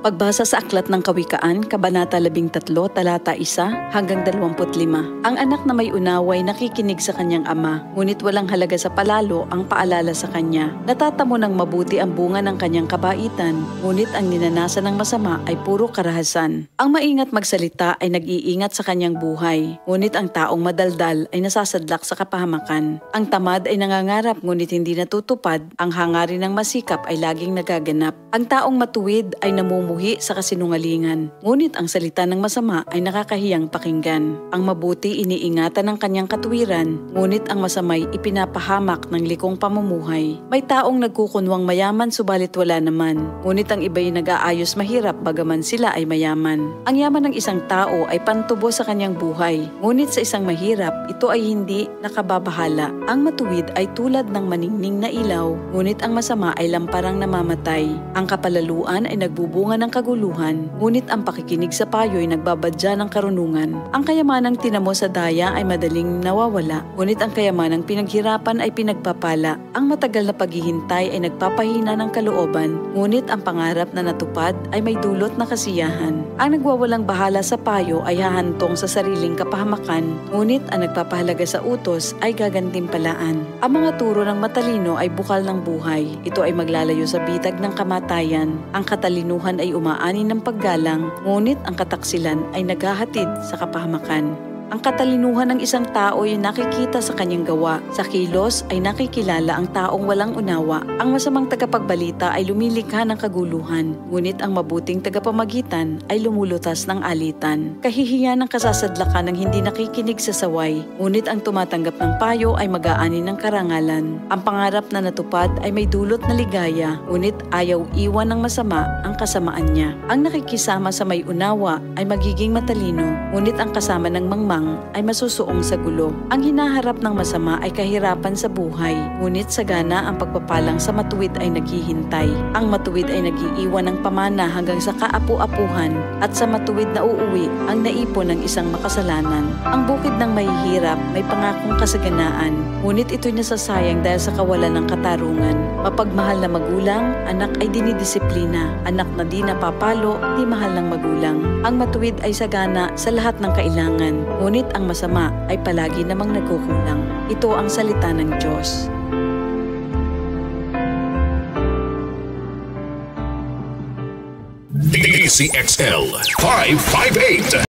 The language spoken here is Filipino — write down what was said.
Pagbasa sa Aklat ng Kawikaan, Kabanata 13, talata 1 hanggang 25. Ang anak na may unaway nakikinig sa kanyang ama, ngunit walang halaga sa palalo ang paalala sa kanya. Natatamo ng mabuti ang bunga ng kanyang kabaitan, ngunit ang ninanasan ng masama ay puro karahasan. Ang maingat magsalita ay nag-iingat sa kanyang buhay, ngunit ang taong madaldal ay nasasadlak sa kapahamakan. Ang tamad ay nangangarap ngunit hindi natutupad, ang hangarin ng masikap ay laging nagaganap. Ang taong matuwid ay namumuhay sa kasinungalingan, ngunit ang salita ng masama ay nakakahiyang pakinggan. Ang mabuti iniingatan ng kanyang katuwiran, ngunit ang masamay ipinapahamak ng likong pamumuhay. May taong nagkukunwang mayaman subalit wala naman, ngunit ang iba'y nag-aayos mahirap bagaman sila ay mayaman. Ang yaman ng isang tao ay pantubo sa kanyang buhay, ngunit sa isang mahirap, ito ay hindi nakababahala. Ang matuwid ay tulad ng maningning na ilaw, ngunit ang masama ay lamparang namamatay. Ang kapalaluan ay nagbubunga ng kaguluhan, ngunit ang pakikinig sa payo ay nagbabadya ng karunungan. Ang kayamanang tinamo sa daya ay madaling nawawala, ngunit ang kayamanang pinaghirapan ay pinagpapala. Ang matagal na paghihintay ay nagpapahina ng kalooban, ngunit ang pangarap na natupad ay may dulot na kasiyahan. Ang nagwawalang bahala sa payo ay hahantong sa sariling kapahamakan, ngunit ang nagpapahalaga sa utos ay gagantimpalaan. Ang mga turo ng matalino ay bukal ng buhay. Ito ay maglalayo sa bitag ng kamatayan. Ang katalinuhan ay umaani ng paggalang, ngunit ang kataksilan ay naghahatid sa kapahamakan. Ang katalinuhan ng isang tao ay nakikita sa kanyang gawa. Sa kilos ay nakikilala ang taong walang unawa. Ang masamang tagapagbalita ay lumilikha ng kaguluhan, ngunit ang mabuting tagapamagitan ay lumulutas ng alitan. Kahihiyan ng kasasadlakan ng hindi nakikinig sa saway, ngunit ang tumatanggap ng payo ay mag-aani ng karangalan. Ang pangarap na natupad ay may dulot na ligaya, ngunit ayaw iwan ng masama ang kasamaan niya. Ang nakikisama sa may unawa ay magiging matalino, ngunit ang kasama ng mangmang ay masusuong sa gulo. Ang hinaharap ng masama ay kahirapan sa buhay, ngunit sagana ang pagpapalang sa matuwid ay naghihintay. Ang matuwid ay nag-iiwan ng pamana hanggang sa kaapu-apuhan, at sa matuwid na uuwi ang naipon ng isang makasalanan. Ang bukid ng mahihirap may pangakong kasaganaan, ngunit ito'y nasasayang dahil sa kawalan ng katarungan. Mapagmahal na magulang, anak ay dinidisiplina. Anak na di napapalo, di mahal ng magulang. Ang matuwid ay sagana sa lahat ng kailangan, ngunit ang masama ay palagi namang nagkukulang. Ito ang salita ng Diyos. DCXL 558